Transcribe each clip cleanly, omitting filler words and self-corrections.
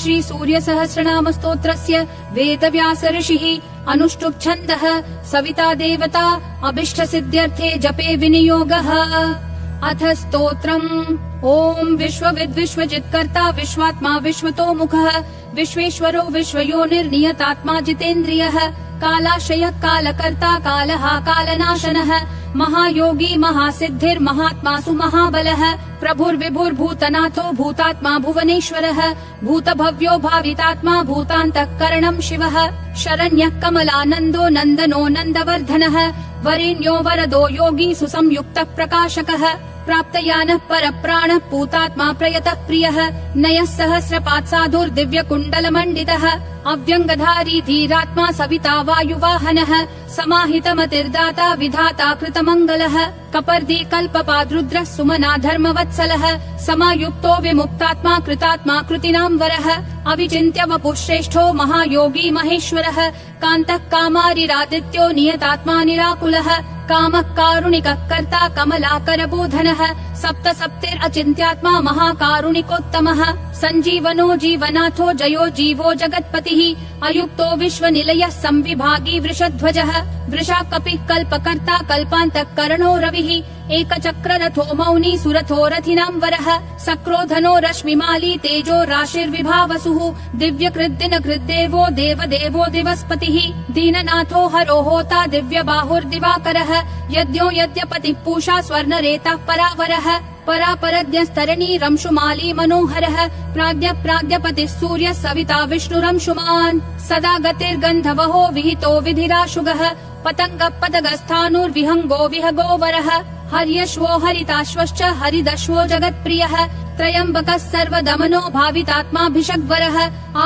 श्री सूर्य सहस्रनाम स्तोत्रस्य वेदव्यास ऋषिः अनुष्टुप् छन्दः सविता देवता अभीष्ट सिद्ध्यर्थे जपे विनियोगः। अथ स्तोत्रम्। ओम विश्वविद् विश्वजित्कर्ता विश्वात्मा विश्वतो मुखः विश्वेश्वरो विश्वयोनिर्नियतात्मा जितेन्द्रियः कालाशयः कालकर्ता कालः कालनाशनः महायोगी महासिद्धिर्महात्मासु महाबलः प्रभुर्विभुर्भूतनाथो भूतात्मा भुवनेश्वरः भूतभव्यो भावितात्मा भूतान्तःकरणम् शिवः शरण्यः कमलानन्दो नन्दनो नन्दवर्धनः वरेण्यो वरदो योगी सुसंयुक्तः प्रकाशकः प्राप्तयानः परप्राणः पूतात्मा प्रयतः प्रियः नयः सहस्रपात् साधुर्दिव्यकुण्डलमण्डितः अव्यङ्गधारी धीरात्मा सविता वायुवाहनः समाहितमतिर्दाता विधाता कृतमङ्गलः कपर्दी कल्पपाद्रुद्रः सुमना धर्मवत्सलः समायुक्तो विमुक्तात्मा कृतात्मा कृतिनां वरः अविचिन्त्य वपुः श्रेष्ठो महायोगी महेश्वरः कान्तः कामारिरादित्यो नियतात्मा निराकुलः कामः कारुणिकः कर्ता कमलाकरबोधनः सप्त सप्तिरचिन्त्यात्मा महाकारुणिकोत्तमः सञ्जीवनो जीवनाथो जयो जीवो जगत्पतिः अयुक्तो विश्वनिलयः संविभागी वृषध्वजः वृषाकपिः कल्पकर्ता कल्पान्तःकरणो रविः एकचक्ररथो मौनी सुरथो रथिनां वरः सक्रोधनो रश्मिमाली तेजो राशिर्विभावसुः दिव्यकृद्दिनकृद्देवो देवदेवो दिवस्पतिः दीननाथो हरो होता दिव्यबाहुर्दिवाकरः यज्ञो यज्ञपतिः पूषा स्वर्णरेतः परावरः परापरज्ञस्तरणी रंशुमाली मनोहरः प्राज्ञपतिः सूर्यः सविता विष्णुरंशुमान् सदा गतिर्गन्धवहो विहितो विधिराशुगः पतङ्गः पतगस्थाणुर्विहङ्गो विहगो वरः हर्यश्वो हरिताश्वश्च हरिदश्वो जगत्प्रियः त्रयम्बकः सर्वदमनो भावितात्माभिषग्वरः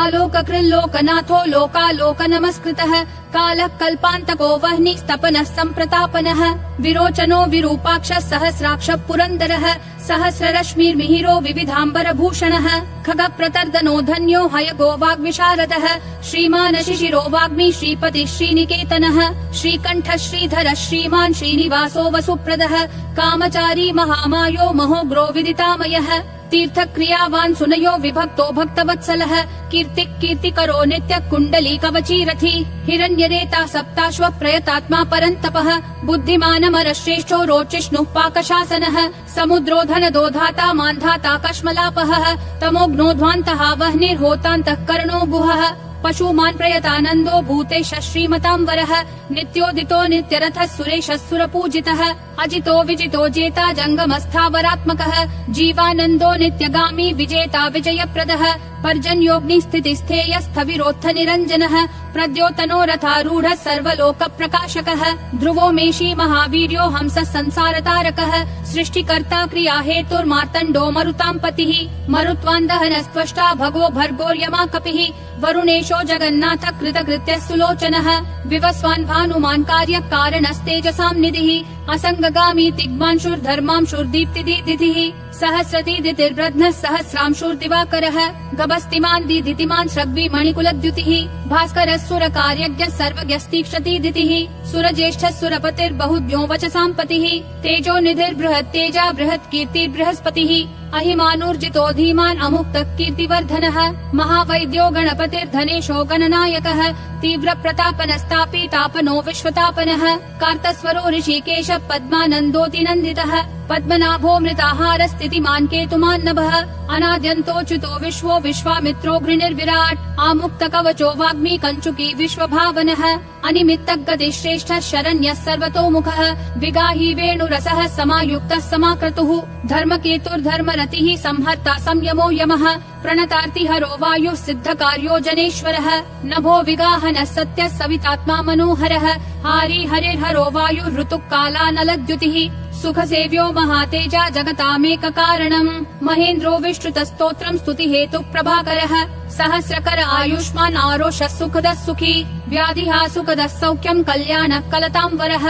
आलोककृल्लोकनाथो लोकालोक नमस्कृतः कालः कल्पान्तको वह्निः स्तपनः सम्प्रतापनः विरोचनो विरूपाक्षः सहस्राक्षः पुरन्दरः सहस्ररश्मिर्मिहिरो विविधाम्बरभूषणः खगप्रतर्दनो धन्यो हयगो वाग्विशारदः श्रीमान् शिशिरो वाग्मी श्रीपतिः श्रीनिकेतनः श्रीकण्ठः श्रीधरः श्रीमान् श्रीनिवासो वसुप्रदः कामचारी महामायो महोग्रो विदितामयः तीर्थक्रियावान् सुनयो विभक्तो भक्तवत्सलः कीर्तिः कीर्तिकरो नित्यः कुण्डली कवचीरथी हिरण्यरेता सप्ताश्व प्रयतात्मा परन्तपः बुद्धिमानमरश्रेष्ठो रोचिष्णुः पाकशासनः समुद्रो धनदो धाता मान्धाता कश्मलापहः तमोघ्नोध्वान्तः वह्निर्होतान्तःकरणो गुहः पशुमान् प्रयतानन्दो भूतेशः श्रीमतां वरः नित्योदितो नित्यरथः सुरेशः सुरपूजितः अजितो विजितो जेता जङ्गमस्थावरात्मकः जीवानन्दो नित्यगामी विजेता विजयप्रदः पर्जन्योऽग्निः स्थितिस्थेयः स्थविरोत्थ निरञ्जनः प्रद्योतनो रथारूढः सर्वलोकप्रकाशकः ध्रुवो मेषी महावीर्यो हंसः संसारतारकः सृष्टिकर्ता क्रिया हेतुर्मार्तण्डो मरुतां पतिः मरुत्वान्दहनस्त्वष्टा भगो भर्गोर्यमा कपिः वरुणेशो जगन्नाथ कृतकृत्यः सुलोचनः विवस्वान् भानुमान् कार्यः कारणस्तेजसां निधिः असङ्गगामी तिग्मांशुर्धर्मांशुर्दीप्तिदितिः सहस्रतीदितिर्ब्रध्नः सहस्रांशुर्दिवाकरः गभस्तिमान् दीदितिमान् स्रग्वी मणिकुलद्युतिः भास्करः सुरकार्यज्ञः सर्वज्ञस्तीक्षतीदितिः सुरज्येष्ठः सुरपतिर्बहुज्ञो वचसां पतिः तेजो निधिर्बृहत् तेजा बृहत् कीर्तिर्बृहस्पतिः अहिमानूर्जितो धीमान् अमुक्तः कीर्तिवर्धनः महावैद्यो गणपतिर्धनेशो गणनायकः तीव्र प्रतापनस्तापी तापनो विश्वतापनः कार्तस्वरो ऋषिकेशः पद्मानन्दोऽतिनन्दितः पद्मनाभो मृताहार स्थितिमान् केतुमान्नभः अनाद्यन्तोच्युतो विश्वो विश्वामित्रो घृणिर्विराट् आमुक्त कवचो वाग्मी कञ्चुकी विश्वभावनः अनिमित्तगतिः श्रेष्ठः शरण्यः सर्वतोमुखः विगाही वेणुरसः समायुक्तः समाक्रतुः धर्मकेतुर्धर्मरतिः संहर्ता संयमो यमः प्रणतार्तिहरो वायुः सिद्धकार्यो जनेश्वरः नभो विगाहनः सत्यः सवितात्मा मनोहरः हारी हरिर्हरो वायुः ऋतुः कालानलद्युतिः सुखसेव्यो महातेजा जगतामेक कारणम् महेन्द्रो विश्रुतस्तोत्रम् स्तुतिहेतुः प्रभाकरः सहस्रकर आयुष्मान् आरोषः सुखदः सुखी व्याधिः सुखदः सौख्यम् कल्याणः कलतां वरः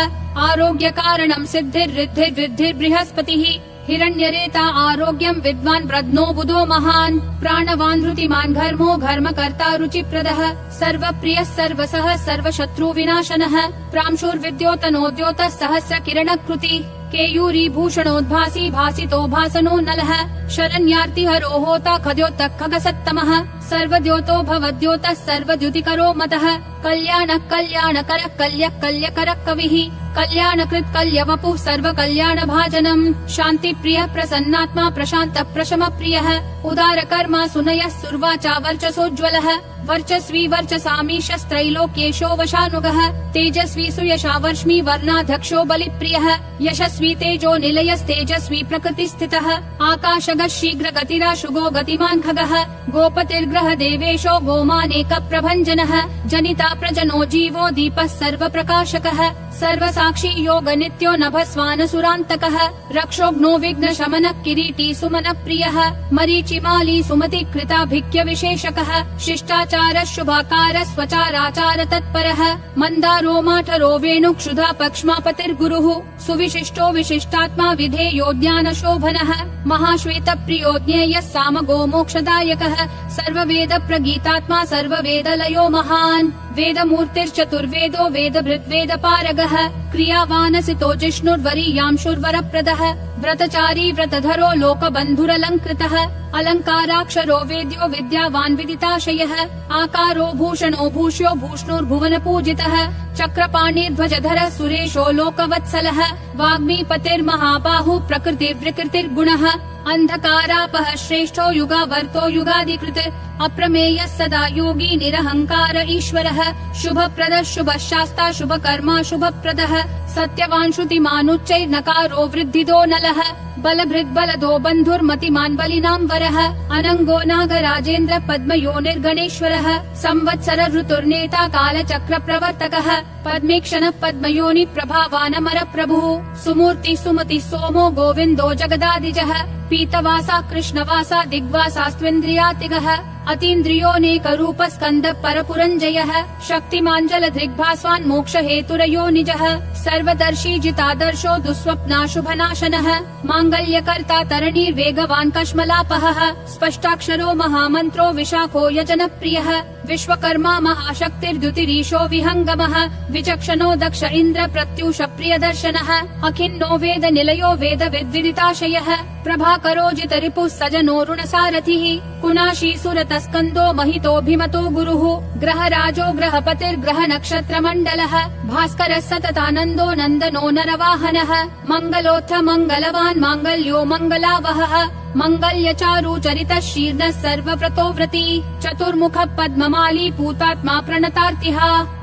आरोग्यकारणम् सिद्धिर्रिद्धिर्बृहस्पतिः हिरण्यरेता आरोग्यम् विद्वान् ब्रध्नो बुधो महान् प्राणवान् धृतिमान् घर्मो घर्मकर्ता रुचिप्रदः सर्वप्रियः सर्वसः सर्वशत्रु विनाशनः प्रांशुर्विद्योतनोद्योतः सहस्र किरणकृति केयूरी भूषणोद्भासी भासितो भासनो नलः शरण्यार्तिहरो होता खद्योतः खगसत्तमः सर्वद्योतो भवद्योतः सर्वद्युतिकरो मतः कल्याणः कल्याणकरः कल्यः कल्यकरः कविः कल्याणकृत् कल्यवपुः सर्वकल्याणभाजनम् शान्तिप्रियः प्रसन्नात्मा प्रशान्तः प्रशमप्रियः उदारकर्मा सुनयः सुर्वाचा वर्चसोज्ज्वलः वर्चस्वी वर्चसामीशस्त्रैलोक्येशो वशानुगः तेजस्वी सुयशा वर्ष्मी वर्णाध्यक्षो बलिप्रियः यशस्वी तेजो निलयस्तेजस्वी प्रकृतिस्थितः आकाशगः शीघ्रगतिराशुगो गतिमान् खगः गोपतिर्ग्रह देवेशो गोमानेक प्रभञ्जनः जनिता प्रजनो जीवो दीपः सर्वप्रकाशकः सर्वसाक्षी योग नित्यो नभस्वानसुरान्तकः रक्षोघ्नो विघ्न शमनः किरीटी सुमनः प्रियः मरीचिमाली सुमति कृताभिक्य विशेषकः शिष्टाचार शुभाकार स्वचाराचार तत्परः मन्दारो माठरो वेणुक्षुधा पक्ष्मापतिर्गुरुः सुविशिष्टो विशिष्टात्मा विधेयो ज्ञानशोभनः महाश्वेत प्रियो ज्ञेयः सामगो मोक्षदायकः सर्ववेद प्रगीतात्मा सर्ववेदलयो महान् वेदमूर्तिर्चतुर्वेदो वेदभृद्वेदपारगः क्रियावानसितो जिष्णुर्वरीयांशुर्वरप्रदः व्रतचारी व्रतधरो लोकबन्धुरलङ्कृतः अलङ्काराक्षरो वेद्यो विद्यावान् विदिताशयः आकारो भूषणो भूष्यो भूष्णुर्भुवन पूजितः चक्रपाणिध्वजधरः सुरेशो लोकवत्सलः वाग्मीपतिर्महाबाहुः प्रकृतिर्विकृतिर्गुणः अन्धकारापः श्रेष्ठो युगावर्तो युगादिकृत् अप्रमेयः सदा योगी निरहङ्कार ईश्वरः शुभप्रदः शुभः शास्ता शुभकर्मा शुभप्रदः सत्यवान् श्रुतिमानुच्चैर्नकारो वृद्धिदो नलः बलभृद्बलदो बन्धुर्मतिमान् बलिनां वरः अनङ्गो नागराजेन्द्र पद्मयोनिर्गणेश्वरः संवत्सर ऋतुर्नेता कालचक्र प्रवर्तकः पद्मेक्षणः पद्मयोनि प्रभावानमर प्रभुः सुमूर्ति सुमति सोमो गोविन्दो जगदादिजः पीतवासा कृष्णवासा दिग्वासास्त्विन्द्रियातिगः अतीन्द्रियोऽनेक रूप स्कन्द परपुरञ्जयः शक्तिमान् जलधिग्भास्वान् मोक्ष हेतुरयो निजः सर्वदर्शी जितादर्शो दुःस्वप्नाशुभनाशनः माङ्गल्यकर्ता तरणीर्वेगवान् कश्मलापहः स्पष्टाक्षरो महामन्त्रो विशाखो यजनप्रियः विश्वकर्मा महाशक्तिर्द्युतिरीशो विहङ्गमः विचक्षणो दक्ष इन्द्र प्रत्यूष प्रियदर्शनः अखिन्नो वेद निलयो वेद विद्विदिताशयः प्रभाकरो जितरिपुः सजनो ऋणसारथिः कुनाशी सुरतस्कन्दो महितोऽभिमतो गुरुः ग्रहराजो ग्रहपतिर्ग्रह नक्षत्रमण्डलः भास्करः सततानन्दो नन्दनो नरवाहनः मङ्गलोऽथ मङ्गलवान् माङ्गल्यो मङ्गलावहः मङ्गल्यचारु चरितः शीर्णः सर्वव्रतो व्रती चतुर्मुखः पद्ममाली पूतात्मा प्रणतार्तिः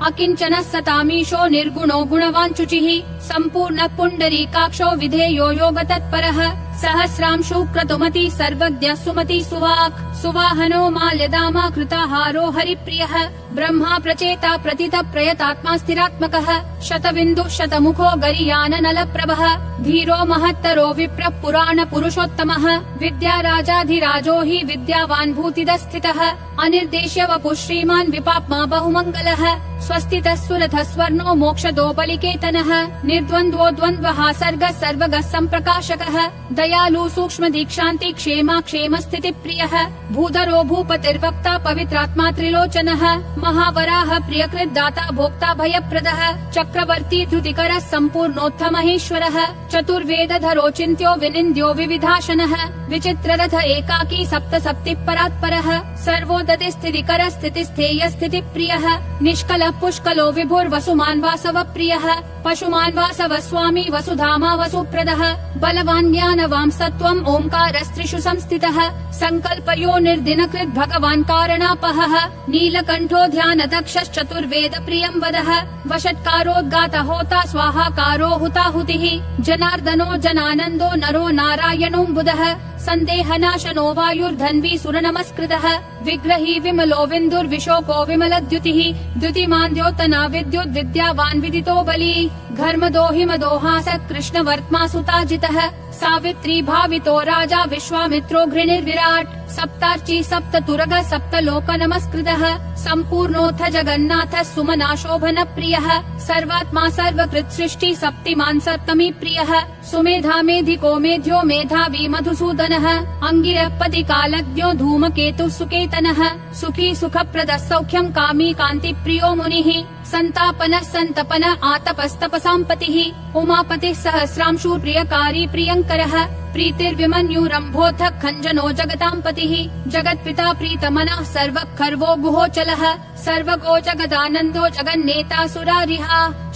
अकिञ्चनः सतामीशो निर्गुणो गुणवान् शुचिः सम्पूर्णः पुण्डरीकाक्षो विधेयो योगतत्परः सहस्रांशु क्रतुमती सर्वज्ञः सुमती सुवाक् सुवाहनो माल्यदामा कृताहारो हरिप्रियः ब्रह्मा प्रचेता प्रतितः प्रयतात्मा स्थिरात्मकः शतबिन्दुः शतमुखो गरियाननलप्रभः धीरो महत्तरो विप्रः पुराण पुरुषोत्तमः विद्या राजाधिराजो हि विद्यावान् भूतिदः स्थितः अनिर्देश्य वपुः श्रीमान् विपाप्मा बहुमङ्गलः स्वस्तितः सुरथः स्वर्णो मोक्षदो बलिकेतनः निर्द्वन्द्वो द्वन्द्वः सर्गः सर्वगः सम्प्रकाशकः दयालु सूक्ष्म दीक्षान्ति क्षेमा क्षेम स्थितिप्रियः भूधरो भूपतिर्वक्ता पवित्रात्मा त्रिलोचनः महावराह प्रियकृत् दाता भोक्ता भयप्रदः चक्रवर्ती धृतिकरः सम्पूर्णोत्थमहेश्वरः चतुर्वेदधरो चिन्त्यो विनिन्द्यो विविधाशनः विचित्ररथ एकाकी सप्त सप्तिः परात्परः सर्वोदति स्थितिकर स्थितिस्थेय स्थितिप्रियः निष्कलः पुष्कलो विभुर्वसुमान् वासव प्रियः पशुमान् वासव स्वामी वसुधामा वसुप्रदः बलवान् ज्ञानवान् सत्त्वम् ओङ्कारस्त्रिषु संस्थितः संकल्पयो निर्दिनकृत् भगवान् कारणापहः नीलकण्ठो ध्यानदक्षश्चतुर्वेद प्रियं वदः वषट्कारोद्गात होता स्वाहाकारो हुताहुतिः जनार्दनो जनानन्दो नरो नारायणोऽम्बुदः सन्देहनाशनो वायुर्धन्वी सुरनमस्कृतः विग्रही विमलो विन्दुर्विशोको विमलद्युतिः द्युतिमान् द्योतना विद्युद् विद्यावान् विदितो बली घर्मदो हिमदो हासः कृष्णवर्त्मा सुताजितः सावित्री भावितो राजा विश्वामित्रो घृणिर्विराट् सप्तार्ची सप्ततुरग सप्तलोक नमस्कृतः सम्पूर्णोऽथ जगन्नाथः सुमना शोभन प्रियः सर्वात्मा सर्वकृत् सृष्टि सप्तिमान् सप्तमी प्रियः सुमेधा मेधिको मेध्यो मेधावी मधुसूदनः सुदर्शनः अंगिरपति कालज्ञो धूमकेतु सुकेतनः सुखी सुखप्रदः सौख्यं कामी कान्ति प्रियो मुनिः संतापनः संतपन आतपस्तपसाम्पतिः उमापतिः सहस्रांशु प्रियकारी प्रियंकरः प्रीतिर्विमन्युरम्भोऽथ खञ्जनो जगतां पतिः जगत्पिता प्रीतमनः सर्वखर्वो गुहोचलः सर्वगो जगदानन्दो जगन्नेता सुरारिः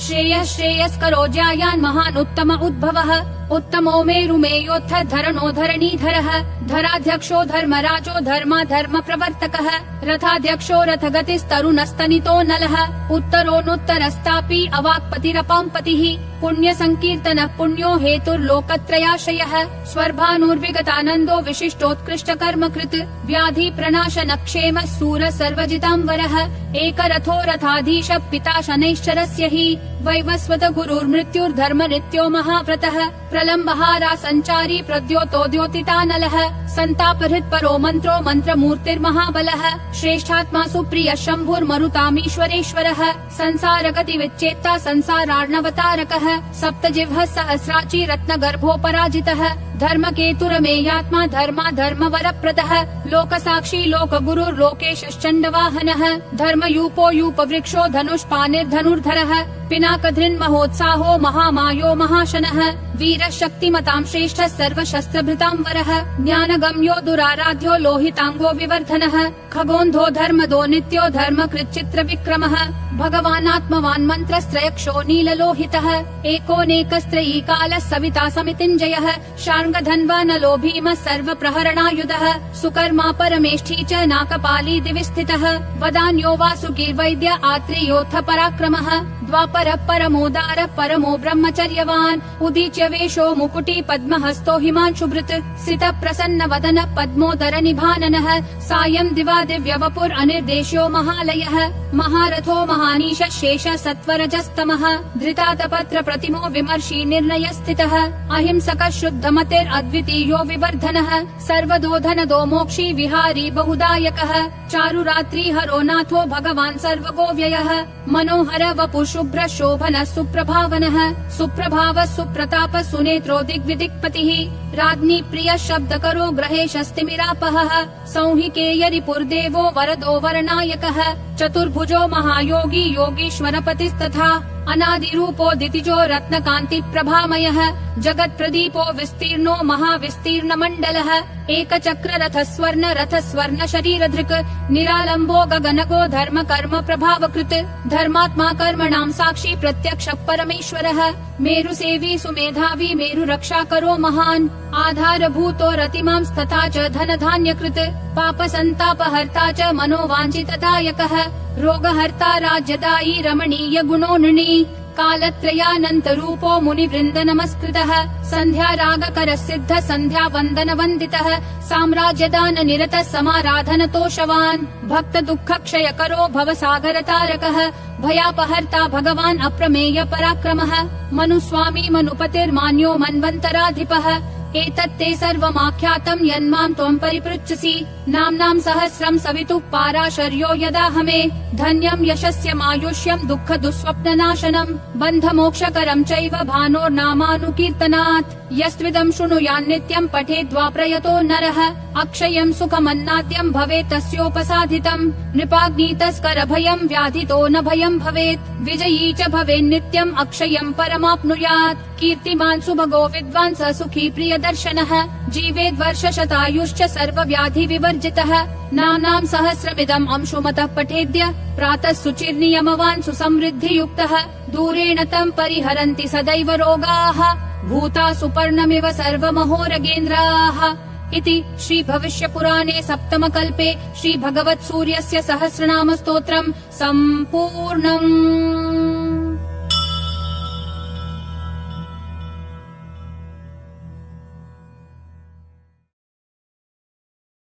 श्रेयः श्रेयस्करो ज्यायान् महानुत्तम उद्भवः उत्तमो मेरुमेयोऽथ धरणो धरणीधरः धराध्यक्षो धर्मराजो धर्मा धर्म प्रवर्तकः रथाध्यक्षो रथगतिस्तरुणस्तनितो नलः उत्तरोऽनुत्तरस्तापि अवाक्पतिरपाम्पतिः पुण्य संकीर्तनः पुण्यो हेतुर्लोकत्रयाश्रयः स्वर्भानुर्विगतानन्दो विशिष्टोत्कृष्ट कर्म कृत् व्याधि प्रणाशन क्षेम सूर सर्वजितांवरः एकरथो रथाधीश पिता शनैश्चरस्य हि वैवस्वत गुरुर्मृत्युर्धर्म नित्यो महाव्रतः प्रलम्बहारा संचारी प्रद्योतो द्योतितानलः संतापहृत् परो मन्त्रो मन्त्रमूर्तिर्महाबलः श्रेष्ठात्मा सुप्रिय शम्भुर्मरुतामीश्वरेश्वरः संसारगति विच्चेत्ता संसारार्णवतारकः सप्तजिह्वः सहस्राची रत्नगर्भोपराजितः धर्मकेतुरमेयात्मा धर्मा धर्मवरप्रदः लोकसाक्षी लोकगुरुर्लोकेशश्चण्डवाहनः धर्मयूपो यूपवृक्षो धनुष्पाणिर्धनुर्धरः पिनाकधृन्महोत्साहो महामायो महाशनः वीरः शक्तिमतां श्रेष्ठः सर्वशस्त्रभृतां वरः ज्ञानगम्यो दुराराध्यो लोहितांगो विवर्धनः खगोन्धो धर्मदो नित्यो धर्मकृच्चित्र विक्रमः भगवानात्मवान् मन्त्रस्त्रयक्षो नीललोहितः एकोनेकस्त्रयी कालः सविता समितिञ्जयः शार्ङ्गधन्वानलो भीमः सर्वप्रहरणायुधः सुकर्मा परमेष्ठी च नाकपाली दिवि स्थितः वदान्यो वासुकीर्वैद्य आत्रेयोऽथ पराक्रमः द्वापर परमोदार परमो ब्रह्मचर्यवान् उदीच्य वेशो मुकुटी पद्महस्तो हिमांशुभृत् सित प्रसन्न वदन पद्मोदर निभाननः सायं दिवा दिव्य वपुर अनिर्देश्यो महालयः महारथो महानीश शेष सत्वरजस्तमः धृतातपत्र प्रतिमो विमर्शी निर्णय स्थितः अहिंसक शुद्धमतिर् अद्वितीयो विवर्धनः सर्वदोधनदो मोक्षी विहारी बहुदायकः चारुरात्रि हरो नाथो भगवान् सर्वगोव्ययः मनोहर वपु शुभ्र शोभन सुप्रभावनः सुप्रभाव सुप्रताप सुनेत्रो दिग्विदिक्पतिः राज्ञी प्रिय शब्द करो ग्रहेशस्तिमिरापहः संहिकेय रिपुर्देवो वरदो वरनायकः चतुर्भुजो महायोगी योगीश्वरपतिस्तथा अनादिरूपो दितिजो रत्नकान्ति प्रभामयः जगत्प्रदीपो विस्तीर्णो महाविस्तीर्ण मण्डलः एकचक्र रथ स्वर्ण शरीरधृक् निरालम्बो गगनगो धर्म कर्म प्रभावकृत् धर्मात्मा कर्मणां साक्षी प्रत्यक्ष परमेश्वरः मेरुसेवी सुमेधावी मेरु रक्षा करो महान् आधारभूतो रतिमां तथा च धन धान्यकृत् पाप संतापहर्ता च मनोवाञ्छितदायकः रोगहर्ता राज्यदायी रमणीय गुणो नृणी कालत्रयानन्तरूपो मुनिवृन्द नमस्कृतः सन्ध्या रागकर सिद्ध सन्ध्या वन्दन वन्दितः साम्राज्यदान निरत समाराधन तोषवान् भक्त दुःख क्षय करो भवसागर तारकः भयापहर्ता भगवान् अप्रमेय पराक्रमः मनुस्वामी मनुपतिर्मान्यो मन्वन्तराधिपः एतत्ते सर्वमाख्यातं यन्मां त्वं परिपृच्छसि नाम्नां सहस्रं सवितुः पाराशर्यो यदाहमे धन्यं यशस्यमायुष्यं दुःख दुःस्वप्ननाशनं बन्धमोक्षकरं चैव भानोर्नामानुकीर्तनात् यस्त्विदं शृणुयान्नित्यं पठेद्वा प्रयतो नरः अक्षयं सुखमन्नाद्यं भवेत् तस्योपसाधितं नृपाग्नितस्कर भयं व्याधितो न भयं भवेत् विजयी च भवेन्नित्यं अक्षयं परमाप्नुयात् कीर्तिमान् सुभगो विद्वान् स सुखी प्रियदर्शनः जीवेद् वर्षशतायुश्च सर्वव्याधि विवर्जितः नाम्नां सहस्रमिदम् अंशुमतः पठेद्य प्रातः शुचिर्नियमवान् सुसमृद्धियुक्तः दूरेण तं परिहरन्ति सदैव रोगाः भूता सुपर्णमिव सर्वमहोरगेन्द्राः इति श्री भविष्यपुराणे सप्तमकल्पे श्री भगवत्सूर्यस्य सहस्रनाम स्तोत्रम् सम्पूर्णम्।